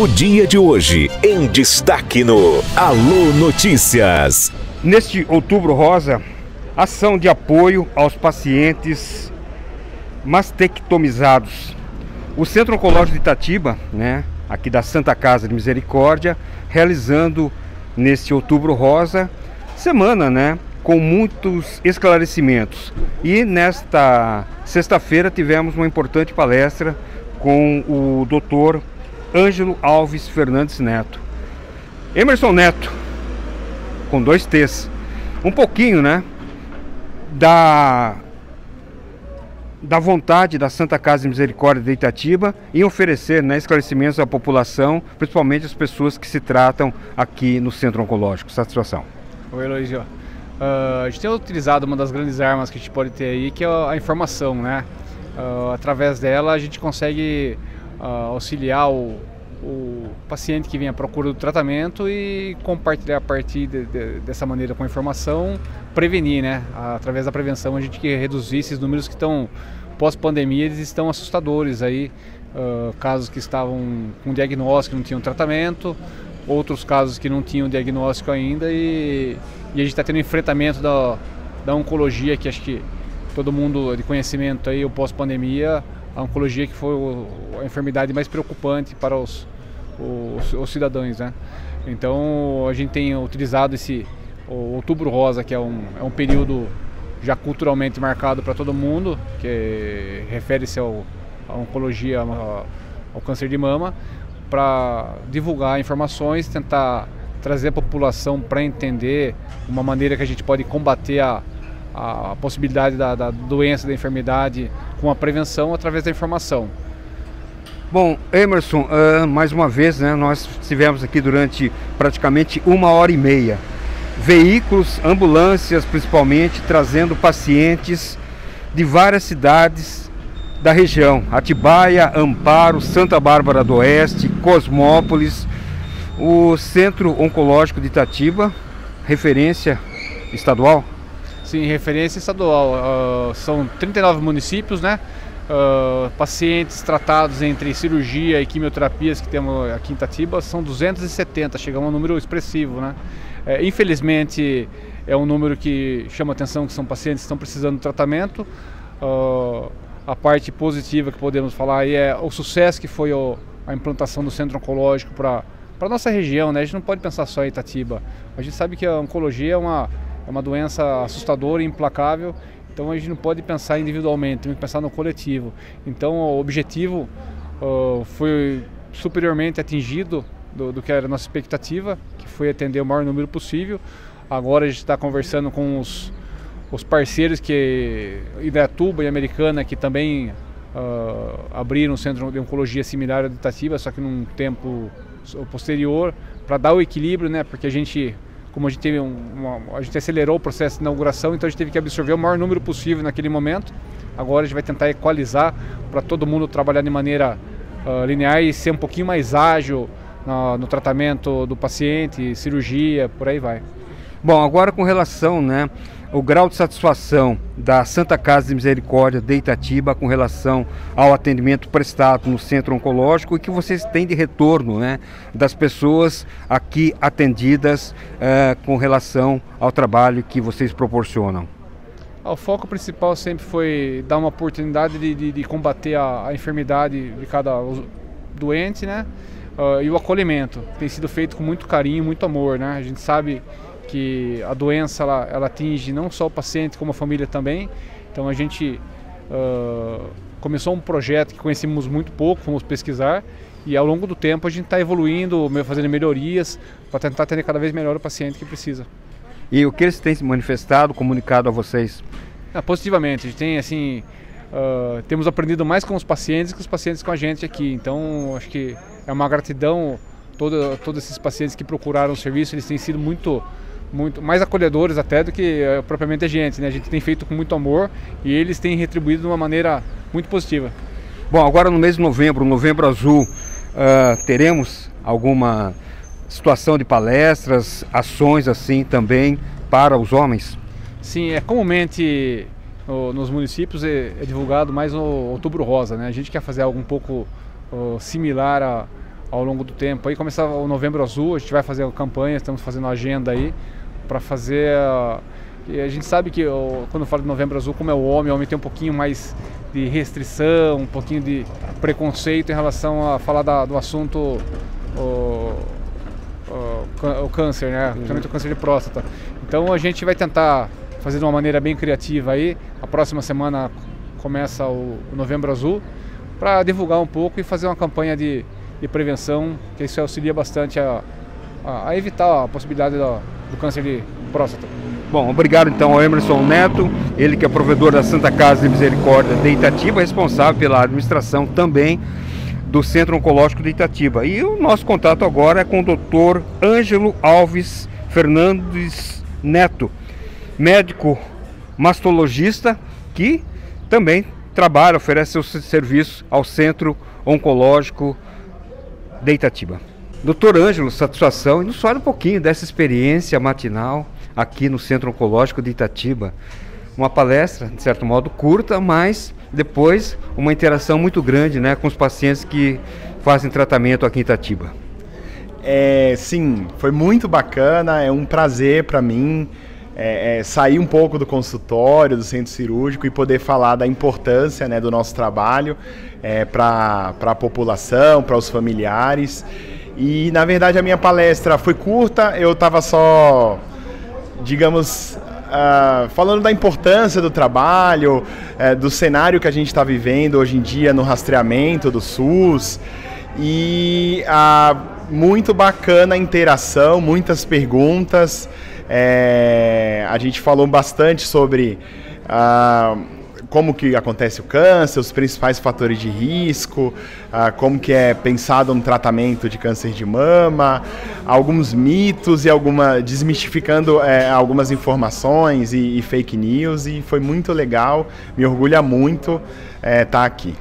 O dia de hoje em destaque no Alô Notícias. Neste Outubro Rosa, ação de apoio aos pacientes mastectomizados. O Centro Oncológico de Itatiba, aqui da Santa Casa de Misericórdia, realizando neste Outubro Rosa, semana, com muitos esclarecimentos. E nesta sexta-feira tivemos uma importante palestra com o Dr. Ângelo Alves Fernandes Neto. Emerson Neto, com 2 T's. Um pouquinho, da vontade da Santa Casa de Misericórdia de Itatiba em oferecer esclarecimentos à população, principalmente as pessoas que se tratam aqui no Centro Oncológico. Satisfação. Oi, Eloísio. A gente tem utilizado uma das grandes armas que a gente pode ter aí, que é a informação, através dela a gente consegue auxiliar o paciente que vem à procura do tratamento e compartilhar a partir dessa maneira com a informação, prevenir, Através da prevenção a gente reduzir esses números que estão pós-pandemia, eles estão assustadores aí, casos que estavam com diagnóstico, não tinham tratamento, outros casos que não tinham diagnóstico ainda e a gente está tendo enfrentamento da oncologia, que acho que todo mundo de conhecimento aí, o pós-pandemia, a oncologia que foi a enfermidade mais preocupante para os cidadãos, Então a gente tem utilizado o Outubro Rosa, que é um período já culturalmente marcado para todo mundo, que refere-se à oncologia, ao câncer de mama, para divulgar informações, tentar trazer a população para entender uma maneira que a gente pode combater a possibilidade da doença, da enfermidade, com a prevenção através da informação. Bom, Emerson, mais uma vez, nós estivemos aqui durante praticamente 1h30. Veículos, ambulâncias principalmente, trazendo pacientes de várias cidades da região. Atibaia, Amparo, Santa Bárbara do Oeste, Cosmópolis. O Centro Oncológico de Itatiba, referência estadual? Sim, referência estadual. São 39 municípios, pacientes tratados entre cirurgia e quimioterapias que temos aqui em Itatiba são 270, chegamos a um número expressivo, Infelizmente é um número que chama atenção, que são pacientes que estão precisando de tratamento. A parte positiva que podemos falar aí é o sucesso que foi a implantação do Centro Oncológico para a nossa região, A gente não pode pensar só em Itatiba. A gente sabe que a oncologia é uma doença assustadora e implacável, então a gente não pode pensar individualmente, tem que pensar no coletivo. Então o objetivo foi superiormente atingido do que era a nossa expectativa, que foi atender o maior número possível. Agora a gente está conversando com os parceiros que Indaiatuba e Americana, que também abriram um centro de oncologia similar ao de Itatiba, só que num tempo posterior, para dar o equilíbrio, porque a gente, como a gente teve a gente acelerou o processo de inauguração, então a gente teve que absorver o maior número possível naquele momento. Agora a gente vai tentar equalizar para todo mundo trabalhar de maneira linear e ser um pouquinho mais ágil no tratamento do paciente, cirurgia, por aí vai. Bom, agora com relação, o grau de satisfação da Santa Casa de Misericórdia de Itatiba com relação ao atendimento prestado no Centro Oncológico e que vocês têm de retorno, das pessoas aqui atendidas com relação ao trabalho que vocês proporcionam. O foco principal sempre foi dar uma oportunidade de combater a enfermidade de cada doente, e o acolhimento tem sido feito com muito carinho, muito amor, A gente sabe que a doença ela atinge não só o paciente, como a família também. Então a gente começou um projeto que conhecemos muito pouco, fomos pesquisar, e ao longo do tempo a gente está evoluindo, fazendo melhorias para tentar atender cada vez melhor o paciente que precisa. E o que eles têm se manifestado, comunicado a vocês? Positivamente, a gente tem temos aprendido mais com os pacientes que os pacientes com a gente aqui. Então acho que é uma gratidão, todos esses pacientes que procuraram o serviço, eles têm sido muito mais acolhedores até do que propriamente a gente, A gente tem feito com muito amor e eles têm retribuído de uma maneira muito positiva. Bom, agora no mês de novembro, Novembro Azul, teremos alguma situação de palestras, ações assim também para os homens? Sim, comumente nos municípios é divulgado mais o Outubro Rosa, A gente quer fazer algo um pouco similar ao longo do tempo. Aí começar o Novembro Azul, a gente vai fazer a campanha, estamos fazendo a agenda aí para fazer. E a gente sabe que quando fala de Novembro Azul, como é o homem tem um pouquinho mais de restrição, um pouquinho de preconceito em relação a falar do assunto o câncer, né? Principalmente o câncer de próstata. Então a gente vai tentar fazer de uma maneira bem criativa aí. A próxima semana começa o Novembro Azul, para divulgar um pouco e fazer uma campanha de prevenção, que isso auxilia bastante a evitar a possibilidade do câncer de próstata. Bom, obrigado então ao Emerson Neto, ele que é provedor da Santa Casa de Misericórdia de Itatiba, responsável pela administração também do Centro Oncológico de Itatiba. E o nosso contato agora é com o Dr. Ângelo Alves Fernandes Neto, médico mastologista que também trabalha, oferece seus serviços ao Centro Oncológico de Itatiba. Doutor Ângelo, satisfação, e nos fala um pouquinho dessa experiência matinal aqui no Centro Oncológico de Itatiba. Uma palestra, de certo modo, curta, mas depois uma interação muito grande, né, com os pacientes que fazem tratamento aqui em Itatiba. Sim, foi muito bacana, é um prazer para mim sair um pouco do consultório, do centro cirúrgico e poder falar da importância, né, do nosso trabalho para a população, para os familiares. E, na verdade, a minha palestra foi curta, eu estava só, digamos, falando da importância do trabalho, do cenário que a gente está vivendo hoje em dia no rastreamento do SUS. E muito bacana a interação, muitas perguntas. A gente falou bastante sobre como que acontece o câncer, os principais fatores de risco, como que é pensado um tratamento de câncer de mama, alguns mitos e desmistificando algumas informações e fake news, e foi muito legal, me orgulha muito estar aqui.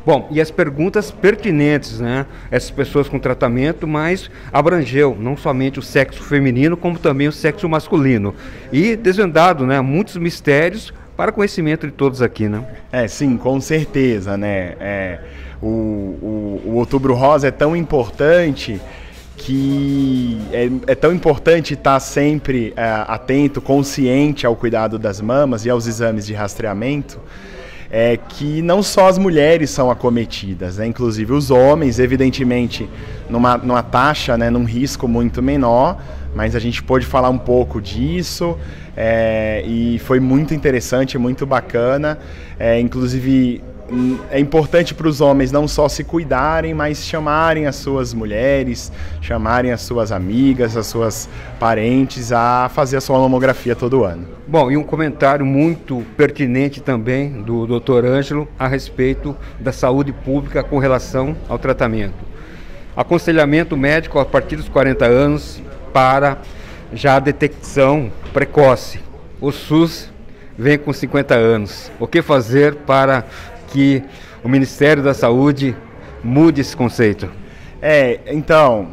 Bom, e as perguntas pertinentes, né? Essas pessoas com tratamento, mas abrangeu não somente o sexo feminino, como também o sexo masculino. E desvendado, né, muitos mistérios para conhecimento de todos aqui, né? Sim, com certeza, né? O Outubro Rosa é tão importante que é tão importante estar sempre atento, consciente ao cuidado das mamas e aos exames de rastreamento, que não só as mulheres são acometidas, né? Inclusive os homens, evidentemente numa taxa, né, num risco muito menor, mas a gente pôde falar um pouco disso, e foi muito interessante, muito bacana. Inclusive é importante para os homens não só se cuidarem, mas chamarem as suas mulheres, chamarem as suas amigas, as suas parentes a fazer a sua mamografia todo ano. Bom, e um comentário muito pertinente também do Dr. Ângelo a respeito da saúde pública com relação ao tratamento. Aconselhamento médico a partir dos 40 anos para já a detecção precoce. O SUS vem com 50 anos. O que fazer para que o Ministério da Saúde mude esse conceito? Então,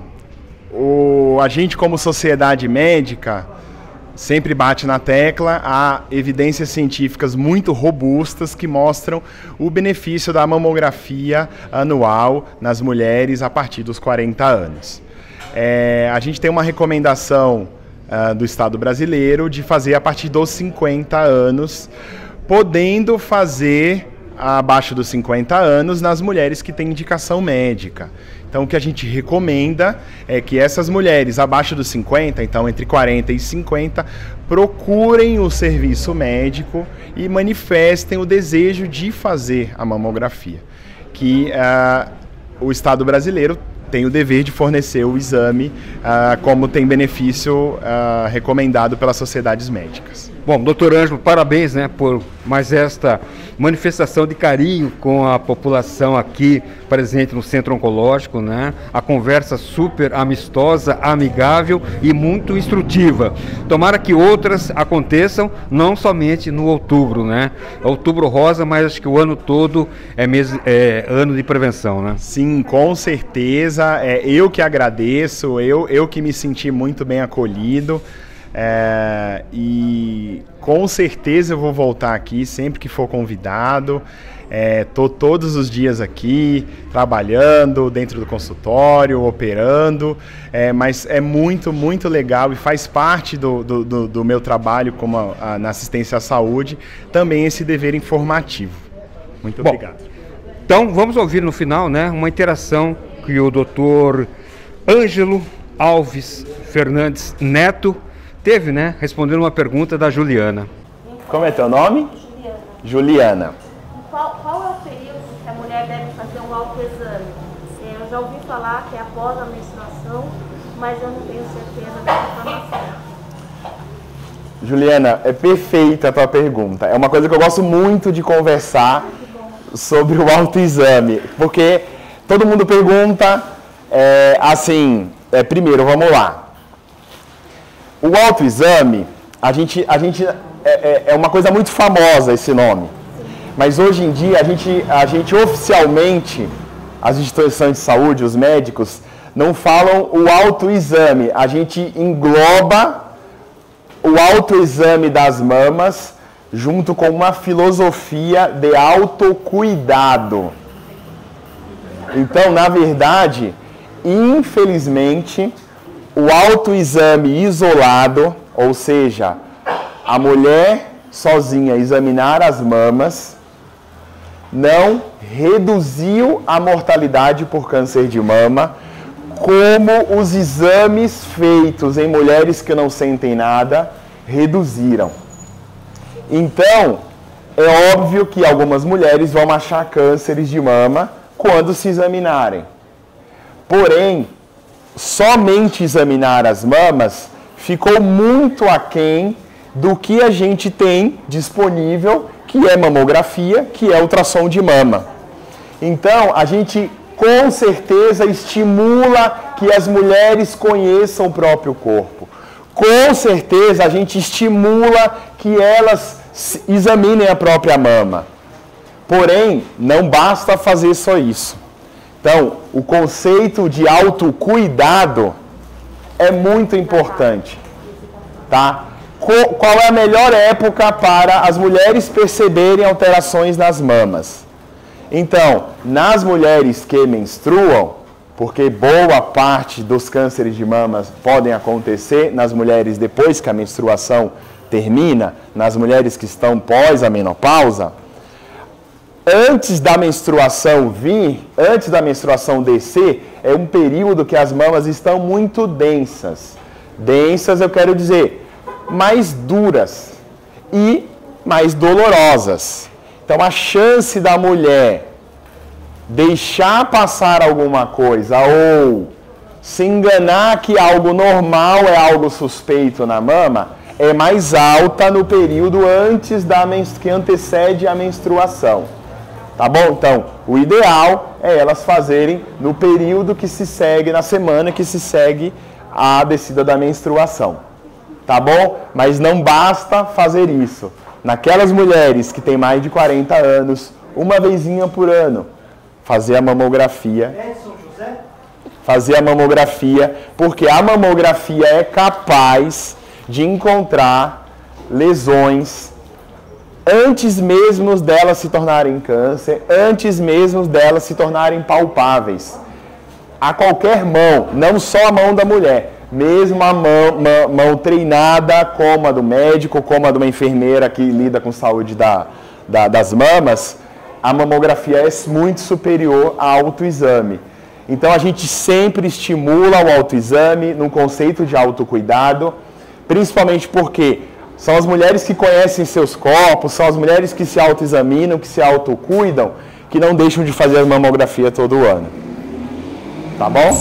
a gente como sociedade médica sempre bate na tecla, há evidências científicas muito robustas que mostram o benefício da mamografia anual nas mulheres a partir dos 40 anos. A gente tem uma recomendação do Estado brasileiro de fazer a partir dos 50 anos, podendo fazer abaixo dos 50 anos nas mulheres que têm indicação médica. Então o que a gente recomenda é que essas mulheres abaixo dos 50, então entre 40 e 50, procurem o serviço médico e manifestem o desejo de fazer a mamografia, que o Estado brasileiro tem o dever de fornecer o exame como tem benefício recomendado pelas sociedades médicas. Bom, doutor Ângelo, parabéns, né, por mais esta manifestação de carinho com a população aqui presente no Centro Oncológico, né? A conversa super amistosa, amigável e muito instrutiva. Tomara que outras aconteçam, não somente no outubro, né? Outubro Rosa, mas acho que o ano todo é ano de prevenção, né? Sim, com certeza. Eu que agradeço, eu que me senti muito bem acolhido. E com certeza eu vou voltar aqui sempre que for convidado. Tô todos os dias aqui, trabalhando dentro do consultório, operando, mas é muito, muito legal e faz parte do meu trabalho na assistência à saúde, também esse dever informativo. Muito obrigado. Então, vamos ouvir no final, né, uma interação que o Dr. Ângelo Alves Fernandes Neto teve, né, respondendo uma pergunta da Juliana. Como é teu nome? Juliana. Qual é o período que a mulher deve fazer um autoexame? Eu já ouvi falar que é após a menstruação, mas eu não tenho certeza dessa informação. Juliana, é perfeita a tua pergunta. É uma coisa que eu gosto muito de conversar sobre o autoexame, porque todo mundo pergunta, primeiro, vamos lá. O autoexame, é uma coisa muito famosa esse nome, mas hoje em dia a gente oficialmente, as instituições de saúde, os médicos, não falam o autoexame, a gente engloba o autoexame das mamas junto com uma filosofia de autocuidado. Então, na verdade, infelizmente, o autoexame isolado, ou seja, a mulher sozinha examinar as mamas, não reduziu a mortalidade por câncer de mama, como os exames feitos em mulheres que não sentem nada reduziram. Então, é óbvio que algumas mulheres vão achar cânceres de mama quando se examinarem. Porém, somente examinar as mamas ficou muito aquém do que a gente tem disponível, que é mamografia, que é ultrassom de mama. Então, a gente com certeza estimula que as mulheres conheçam o próprio corpo. Com certeza a gente estimula que elas examinem a própria mama. Porém, não basta fazer só isso. Então, o conceito de autocuidado é muito importante, tá? Qual é a melhor época para as mulheres perceberem alterações nas mamas? Então, nas mulheres que menstruam, porque boa parte dos cânceres de mamas podem acontecer nas mulheres depois que a menstruação termina, nas mulheres que estão pós a menopausa, antes da menstruação vir, antes da menstruação descer, é um período que as mamas estão muito densas. Densas, eu quero dizer, mais duras e mais dolorosas. Então, a chance da mulher deixar passar alguma coisa ou se enganar que algo normal é algo suspeito na mama é mais alta no período que antecede a menstruação. Tá bom? Então, o ideal é elas fazerem no período que se segue, na semana que se segue a descida da menstruação. Tá bom? Mas não basta fazer isso. Naquelas mulheres que têm mais de 40 anos, uma vezinha por ano, fazer a mamografia. Fazer a mamografia, porque a mamografia é capaz de encontrar lesões antes mesmo delas se tornarem câncer, antes mesmo delas se tornarem palpáveis. A qualquer mão, não só a mão da mulher, mesmo a mão treinada, como a do médico, como a de uma enfermeira que lida com saúde das mamas, a mamografia é muito superior ao autoexame. Então a gente sempre estimula o autoexame no conceito de autocuidado, principalmente porque são as mulheres que conhecem seus corpos, são as mulheres que se autoexaminam, que se autocuidam, que não deixam de fazer a mamografia todo ano. Tá bom?